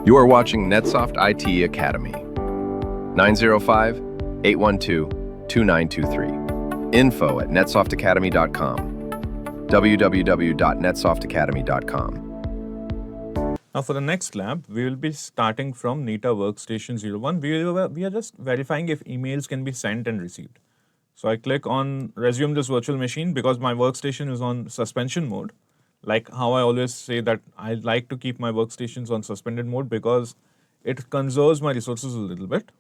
You are watching NetSoft IT Academy. 905-812-2923. info@netsoftacademy.com. www.netsoftacademy.com. Now for the next lab, we will be starting from Nita Workstation 01. We are just verifying if emails can be sent and received. So I click on resume this virtual machine because my workstation is on suspension mode. Like how I always say that I like to keep my workstations on suspended mode because it conserves my resources a little bit.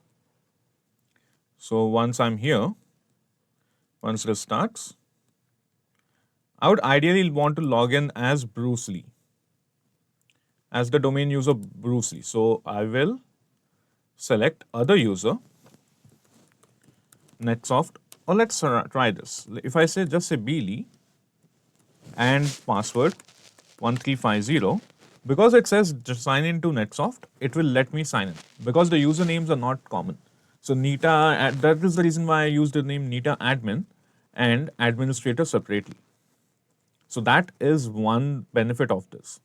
So once I'm here, once this starts, I would ideally want to log in as Bruce Lee, as the domain user Bruce Lee. So I will select other user, NetSoft, or let's try this. If I say just say Lee and password 1350, because it says just sign in to NetSoft, it will let me sign in because the usernames are not common. So Nita, that is the reason why I used the name Nita admin and administrator separately. So that is one benefit of this.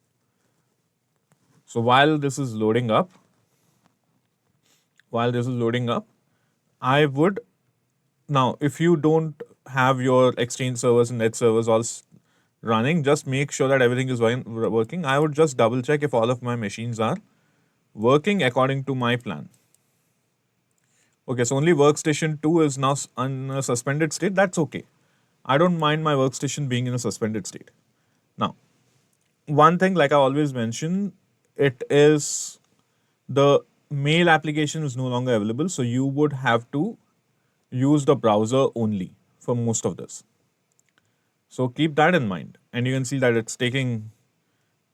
So while this is loading up, I would, now if you don't have your Exchange servers and Net servers all running, just make sure that everything is working. I would just double check if all of my machines are working according to my plan. Okay, so only workstation 2 is now in a suspended state. That's okay. I don't mind my workstation being in a suspended state. Now, one thing, like I always mention, it is the mail application is no longer available. So you would have to use the browser only for most of this. So keep that in mind. And you can see that it's taking,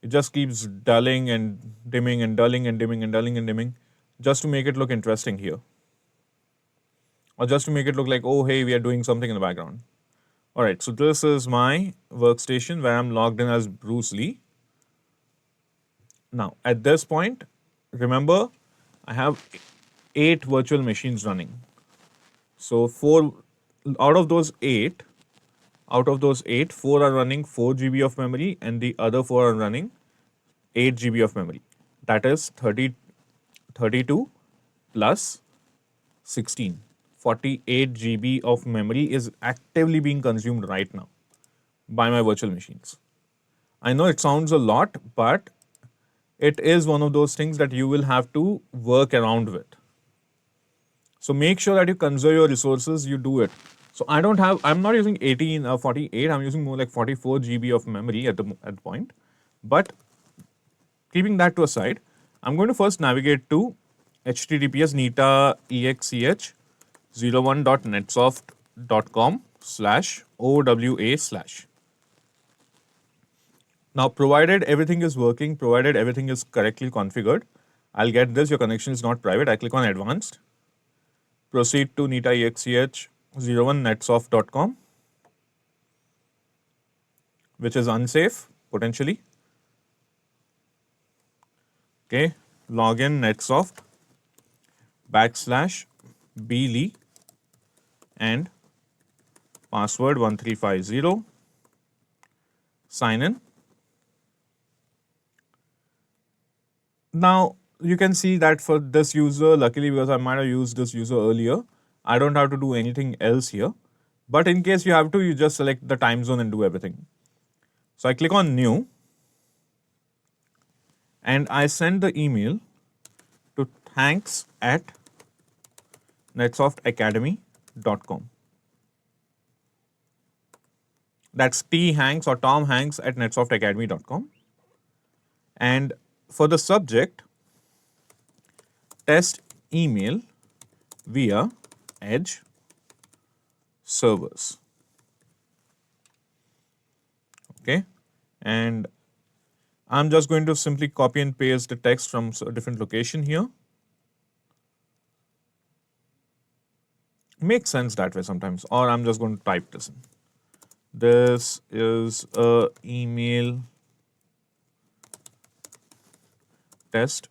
it just keeps dulling and dimming and dulling and dimming and dulling and dimming just to make it look interesting here. Or just to make it look like, oh, hey, we are doing something in the background. All right, so this is my workstation where I'm logged in as Bruce Lee. Now, at this point, remember, I have 8 virtual machines running. So out of those 8, 4 are running 4 GB of memory and the other 4 are running 8 GB of memory. That is 32 plus 16. 48 GB of memory is actively being consumed right now by my virtual machines. I know it sounds a lot, but it is one of those things that you will have to work around with. So make sure that you conserve your resources, you do it. So I'm not using 48, I'm using more like 44 GB of memory at the point. But keeping that to a side, I'm going to first navigate to https nita.exch 01.netsoft.com/OWA/. Now, provided everything is working, provided everything is correctly configured, I'll get this, your connection is not private. I click on advanced, proceed to nita.exch 01netsoft.com, which is unsafe potentially. Okay, login NetSoft /BLEE and password 1350. Sign in. Now you can see that for this user, luckily because I might have used this user earlier, I don't have to do anything else here. But in case you have to, you just select the time zone and do everything. So I click on new and I send the email to thanks@netsoftacademy.com. That's T Hanks or Tom Hanks at netsoftacademy.com. And for the subject, test email via Edge servers. Okay, and I'm just going to simply copy and paste the text from a different location here. Makes sense that way sometimes, or I'm just going to type this in. This is a email test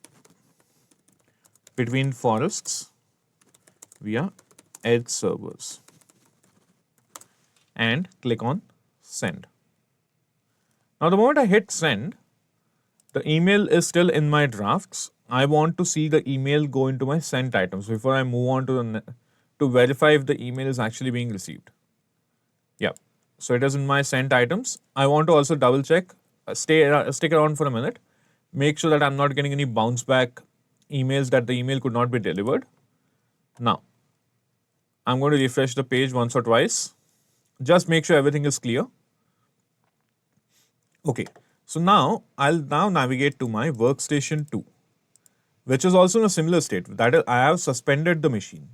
between forests via Edge servers and click on send. Now the moment I hit send, the email is still in my drafts I want to see the email go into my sent items before I move on to to verify if the email is actually being received. Yeah. So it is in my sent items. I want to also double check, stick around for a minute, make sure that I'm not getting any bounce back emails that the email could not be delivered. Now, I'm going to refresh the page once or twice. Just make sure everything is clear. Okay. So now I'll now navigate to my workstation 2, which is also in a similar state. That is, I have suspended the machine.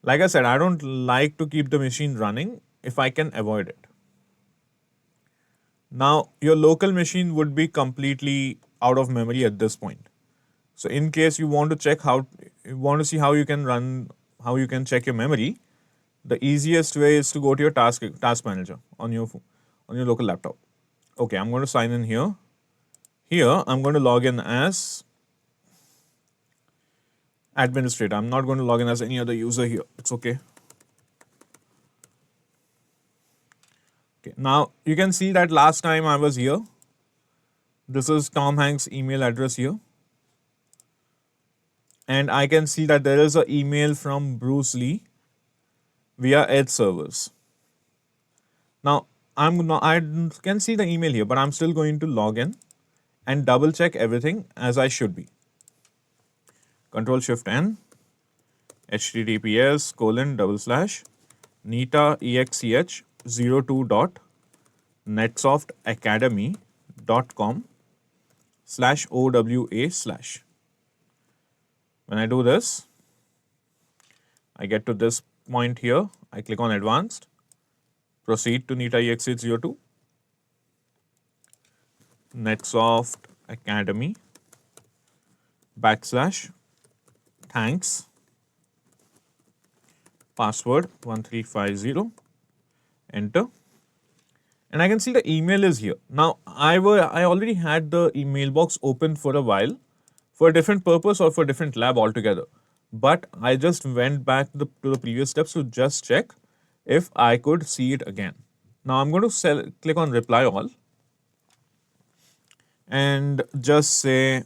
Like I said, I don't like to keep the machine running if I can avoid it. Now, your local machine would be completely out of memory at this point. So, in case you want to check you want to see how you can run, how you can check your memory, the easiest way is to go to your task manager on your local laptop. Okay, I'm going to sign in here. Here, I'm going to log in as administrator. I'm not going to log in as any other user here. It's okay. Okay. Now you can see that last time I was here, this is Tom Hanks' email address here. And I can see that there is an email from Bruce Lee via Edge servers. Now I can see the email here, but I'm still going to log in and double check everything as I should be. Control Shift N, https://nita.exh02.netsoftakademy.com/OWA/. When I do this, I get to this point here. I click on Advanced, proceed to NITA EXH02, NetSoft Academy, /thanks, password 1350, enter. And I can see the email is here. Now, I already had the email box open for a while for a different purpose or for a different lab altogether. But I just went back to the previous steps to just check if I could see it again. Now, I'm going to click on reply all and just say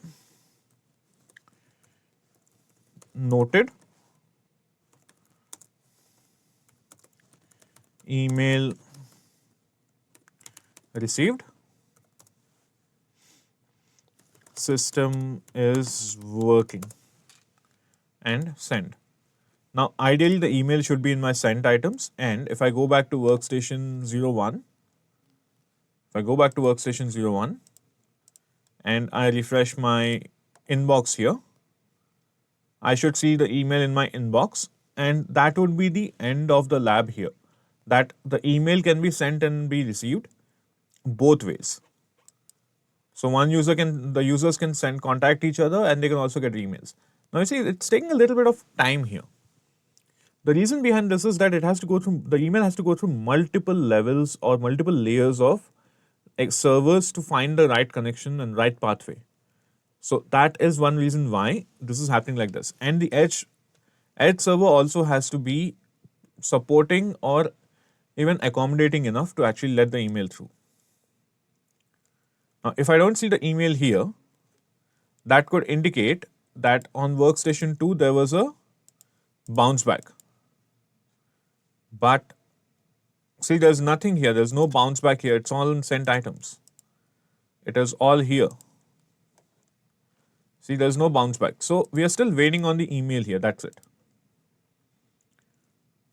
noted, email received, system is working, and send. Now, ideally the email should be in my sent items, and if I go back to workstation 01, and I refresh my inbox here, I should see the email in my inbox, and that would be the end of the lab here. That the email can be sent and be received both ways. So the users can contact each other, and they can also get emails. Now you see, it's taking a little bit of time here. The reason behind this is that the email has to go through multiple levels or multiple layers of servers to find the right connection and right pathway. So that is one reason why this is happening like this. And the Edge server also has to be supporting or even accommodating enough to actually let the email through. Now, if I don't see the email here, that could indicate that on workstation 2 there was a bounce back. But see, there's nothing here. There's no bounce back here. It's all in sent items. It is all here. See, there's no bounce back. So we are still waiting on the email here. That's it.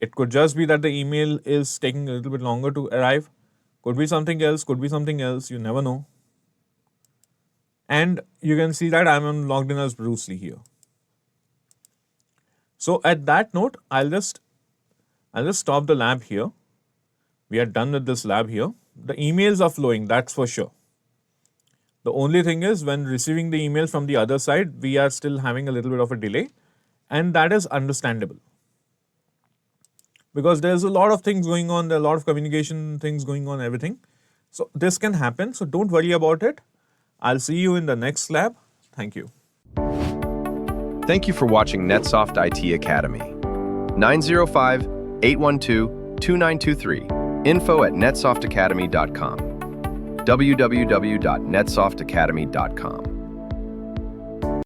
It could just be that the email is taking a little bit longer to arrive. Could be something else. You never know. And you can see that I'm logged in as Bruce Lee here. So at that note, I'll just stop the lab here. We are done with this lab here. The emails are flowing, that's for sure. The only thing is, when receiving the email from the other side, we are still having a little bit of a delay, and that is understandable. Because there's a lot of things going on, there are a lot of communication things going on, everything. So this can happen, so don't worry about it. I'll see you in the next lab. Thank you. Thank you for watching NetSoft IT Academy. 905-812-2923. info@netsoftakademy.com. www.netsoftakademy.com.